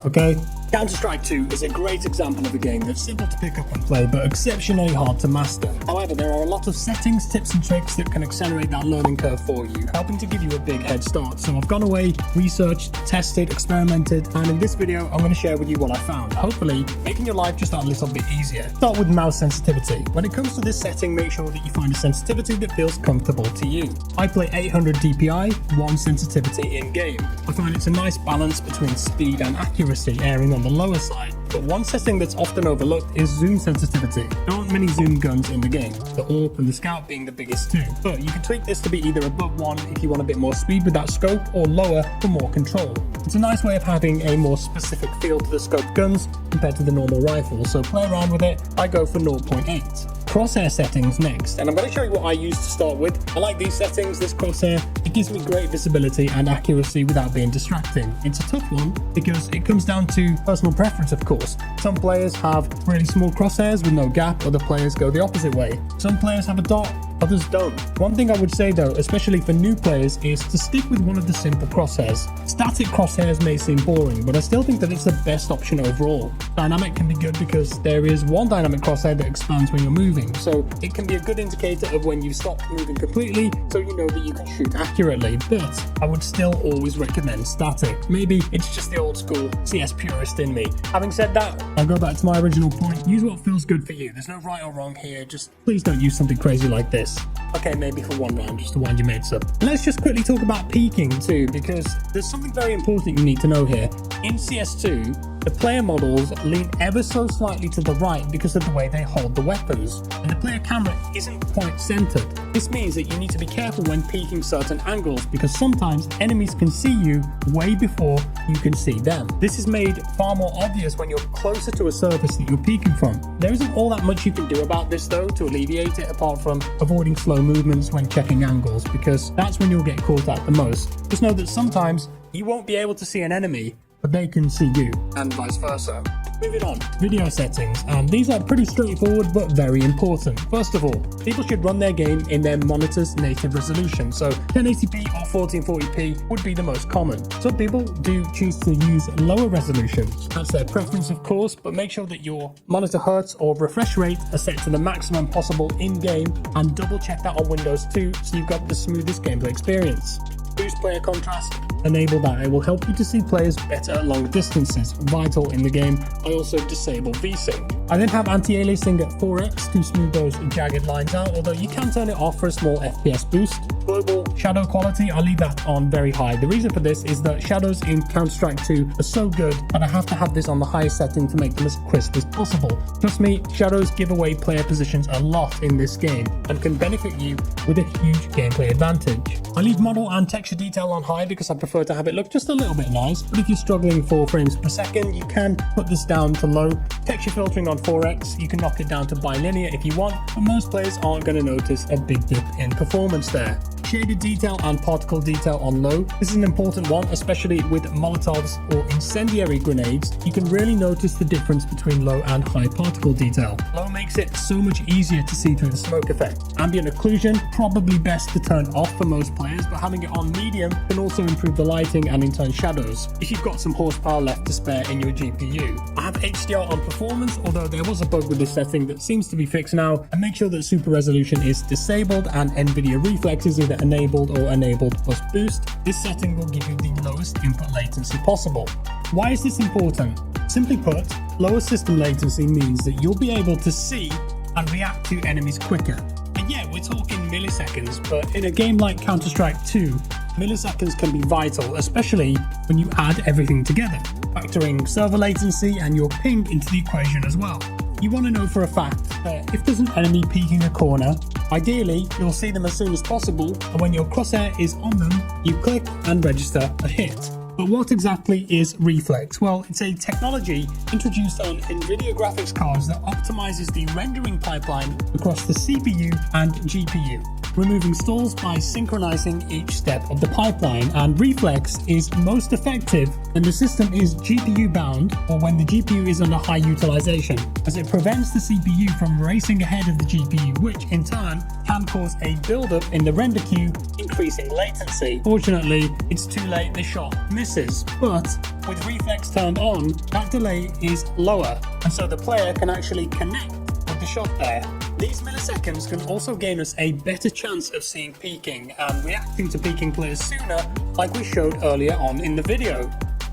Okay? Counter-Strike 2 is a great example of a game that's simple to pick up and play, but exceptionally hard to master. However, there are a lot of settings, tips and tricks that can accelerate that learning curve for you, helping to give you a big head start. So I've gone away, researched, tested, experimented, and in this video, I'm going to share with you what I found, hopefully making your life just a little bit easier. Start with mouse sensitivity. When it comes to this setting, make sure that you find a sensitivity that feels comfortable to you. I play 800 DPI, 1 sensitivity in-game. I find it's a nice balance between speed and accuracy, erring on the lower side. But one setting that's often overlooked is zoom sensitivity. There aren't many zoom guns in the game, the AWP and the Scout being the biggest two. But you can tweak this to be either above 1 if you want a bit more speed with that scope, or lower for more control. It's a nice way of having a more specific feel to the scope guns compared to the normal rifle, so play around with it. I go for 0.8. Crosshair settings next, and I'm going to show you what I use to start with. I like these settings, this crosshair. It gives me great visibility and accuracy without being distracting. It's a tough one because it comes down to personal preference, of course. Some players have really small crosshairs with no gap, other players go the opposite way. Some players have a dot, others don't. One thing I would say though, especially for new players, is to stick with one of the simple crosshairs. Static crosshairs may seem boring, but I still think that it's the best option overall. Dynamic can be good because there is one dynamic crosshair that expands when you're moving, so it can be a good indicator of when you stop moving completely, so you know that you can shoot accurately. But I would still always recommend static. Maybe it's just the old school CS purist in me. Having said that, I'll go back to my original point. Use what feels good for you. There's no right or wrong here, just please don't use something crazy like this. Okay, maybe for one round, just to wind your mates up. And let's just quickly talk about peeking too, because there's something very important you need to know here. In CS2, the player models lean ever so slightly to the right because of the way they hold the weapons, and the player camera isn't quite centered. This means that you need to be careful when peeking certain angles, because sometimes enemies can see you way before you can see them. This is made far more obvious when you're closer to a surface that you're peeking from. There isn't all that much you can do about this though to alleviate it, apart from avoiding slow movements when checking angles, because that's when you'll get caught at the most. Just know that sometimes you won't be able to see an enemy, but they can see you, and vice versa. Moving on, video settings, and these are pretty straightforward but very important. First of all, people should run their game in their monitor's native resolution, so 1080p or 1440p would be the most common. Some people do choose to use lower resolutions. That's their preference, of course, but make sure that your monitor hertz or refresh rate are set to the maximum possible in-game, and double check that on Windows 2 so you've got the smoothest gameplay experience. Boost player contrast, enable that. It will help you to see players better at long distances, vital in the game. I also disable VSync. I then have anti-aliasing at 4x to smooth those jagged lines out, although you can turn it off for a small FPS boost. Global shadow quality, I'll leave that on very high. The reason for this is that shadows in Counter-Strike 2 are so good that I have to have this on the highest setting to make them as crisp as possible. Trust me, shadows give away player positions a lot in this game and can benefit you with a huge gameplay advantage. I leave model and texture detail on high because I prefer to have it look just a little bit nice, but if you're struggling for frames per second, you can put this down to low. Texture filtering on 4x, you can knock it down to bilinear if you want, but most players aren't going to notice a big dip in performance there. Shaded detail and particle detail on low. This is an important one, especially with Molotovs or incendiary grenades. You can really notice the difference between low and high particle detail. Low makes it so much easier to see through the smoke effect. Ambient occlusion, probably best to turn off for most players, but having it on medium can also improve the lighting and in turn shadows, if you've got some horsepower left to spare in your GPU. I have HDR on performance, although there was a bug with this setting that seems to be fixed now, and make sure that super resolution is disabled and NVIDIA Reflex is either enabled or enabled plus boost. This setting will give you the lowest input latency possible. Why is this important? Simply put, lower system latency means that you'll be able to see and react to enemies quicker. And yeah, we're talking milliseconds, but in a game like Counter-Strike 2, milliseconds can be vital, especially when you add everything together, factoring server latency and your ping into the equation as well. You want to know for a fact that if there's an enemy peeking a corner, ideally you'll see them as soon as possible, and when your crosshair is on them, you click and register a hit. But what exactly is Reflex? Well, it's a technology introduced on NVIDIA graphics cards that optimizes the rendering pipeline across the CPU and GPU. removing stalls by synchronizing each step of the pipeline, and Reflex is most effective when the system is GPU bound or when the GPU is under high utilization, as it prevents the CPU from racing ahead of the GPU, which in turn can cause a build-up in the render queue, increasing latency. Fortunately, it's too late, the shot misses, but with Reflex turned on, that delay is lower, and so the player can actually connect with the shot there. These milliseconds can also gain us a better chance of seeing peeking and reacting to peeking players sooner, like we showed earlier on in the video.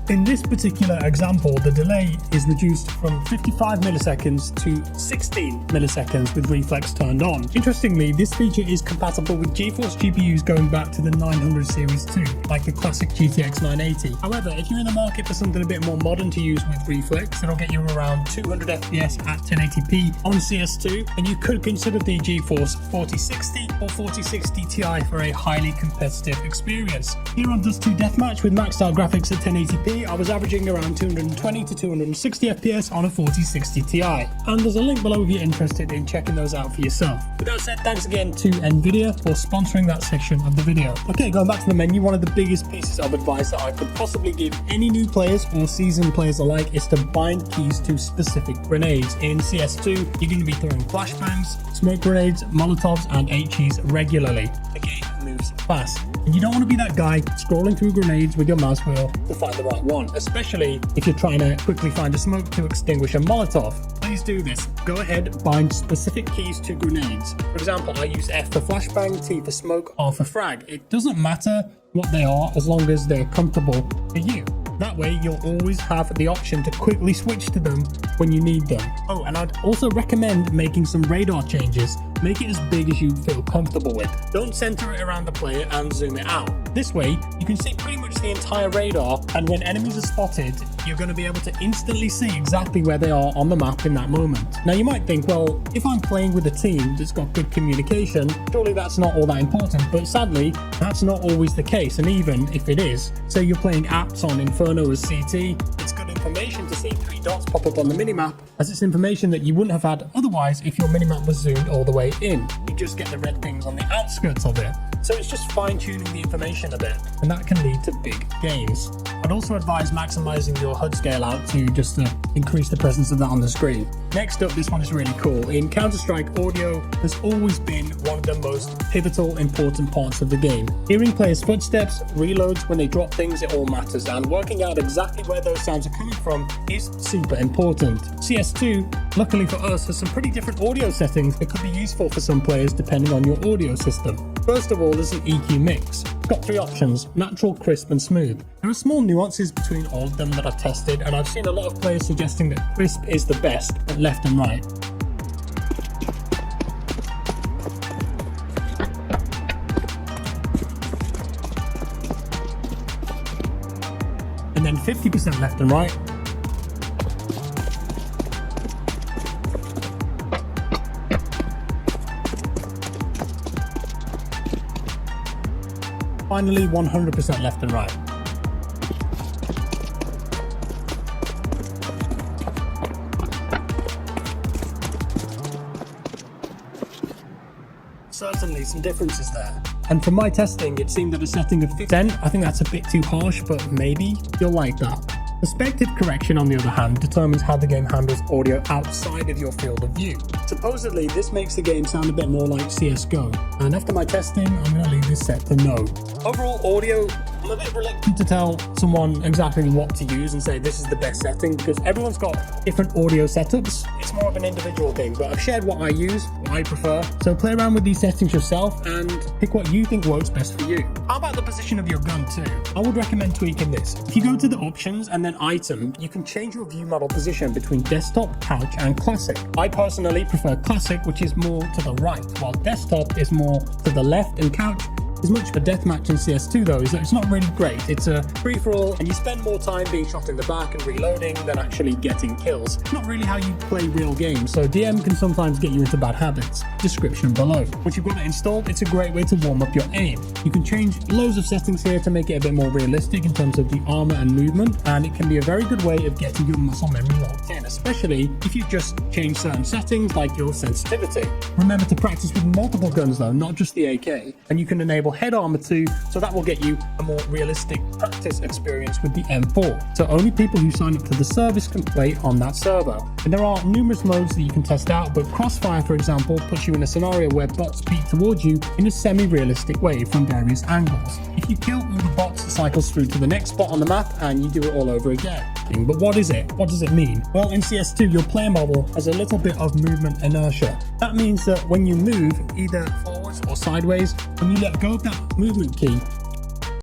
In this particular example, the delay is reduced from 55 milliseconds to 16 milliseconds with Reflex turned on. Interestingly, this feature is compatible with GeForce GPUs going back to the 900 series too, like the classic GTX 980. However, if you're in the market for something a bit more modern to use with Reflex, that'll get you around 200 FPS at 1080p on CS2, and you could consider the GeForce 4060 or 4060 Ti for a highly competitive experience. Here on Dust 2 Deathmatch with maxed out graphics at 1080p, I was averaging around 220 to 260 FPS on a 4060 Ti, and there's a link below if you're interested in checking those out for yourself. With that said, thanks again to Nvidia for sponsoring that section of the video. Okay, going back to the menu, one of the biggest pieces of advice that I could possibly give any new players or seasoned players alike is to bind keys to specific grenades. In CS2, you're going to be throwing flashbangs, smoke grenades, molotovs, and HEs regularly. The game moves fast, and you don't want to be that guy scrolling through grenades with your mouse wheel to find the right one, especially if you're trying to quickly find a smoke to extinguish a Molotov. Please do this. Go ahead, bind specific keys to grenades. For example, I use F for flashbang, T for smoke, R for frag. It doesn't matter what they are as long as they're comfortable for you. That way, you'll always have the option to quickly switch to them when you need them. Oh, and I'd also recommend making some radar changes. Make it as big as you feel comfortable with. Don't center it around the player and zoom it out. This way, you can see pretty much the entire radar, and when enemies are spotted, you're going to be able to instantly see exactly where they are on the map in that moment. Now, you might think, well, if I'm playing with a team that's got good communication, surely that's not all that important, but sadly, that's not always the case, and even if it is, say you're playing apps on Inferno as CT, it's good information to see 3 dots pop up on the minimap, as it's information that you wouldn't have had otherwise if your minimap was zoomed all the way in. You just get the red things on the outskirts of it. So it's just fine-tuning the information a bit, and that can lead to big gains. I'd also advise maximizing your HUD scale out to just increase the presence of that on the screen. Next up, this one is really cool. In Counter-Strike, audio has always been one of the most pivotal, important parts of the game. Hearing players' footsteps, reloads, when they drop things, it all matters, and working out exactly where those sounds are coming from is super important. CS2, luckily for us, has some pretty different audio settings that could be useful for some players depending on your audio system. First of all, there's an EQ mix. It's got 3 options: natural, crisp, and smooth. There are small nuances between all of them that I've tested, and I've seen a lot of players suggesting that crisp is the best at left and right. And then 50% left and right. Finally, 100% left and right. Certainly some differences there. And from my testing, it seemed that a setting of 50%, I think that's a bit too harsh, but maybe you'll like that. Perspective correction, on the other hand, determines how the game handles audio outside of your field of view. Supposedly, this makes the game sound a bit more like CSGO, and after my testing, I'm going to leave this set to no. Overall audio, I'm a bit reluctant to tell someone exactly what to use and say this is the best setting, because everyone's got different audio setups. It's more of an individual thing, but I've shared what I use, what I prefer. So play around with these settings yourself and pick what you think works best for you. How about the position of your gun too? I would recommend tweaking this. If you go to the options and then item, you can change your view model position between desktop, couch, and classic. I personally prefer classic, which is more to the right, while desktop is more to the left, and couch As much a deathmatch in CS2 though is that it's not really great. It's a free-for-all and you spend more time being shot in the back and reloading than actually getting kills. It's not really how you play real games, so DM can sometimes get you into bad habits. Description below. Once you've got it installed, it's a great way to warm up your aim. You can change loads of settings here to make it a bit more realistic in terms of the armor and movement, and it can be a very good way of getting your muscle memory locked in, especially if you just change certain settings like your sensitivity. Remember to practice with multiple guns though, not just the AK, and you can enable head armor too, so that will get you a more realistic practice experience with the M4. So only people who sign up to the service can play on that server. And there are numerous modes that you can test out, but Crossfire, for example, puts you in a scenario where bots peek towards you in a semi-realistic way from various angles. If you kill all the bots, it cycles through to the next spot on the map and you do it all over again. But what is it? What does it mean? Well, in CS2, your player model has a little bit of movement inertia. That means that when you move, either forwards or sideways, when you let go of that movement key,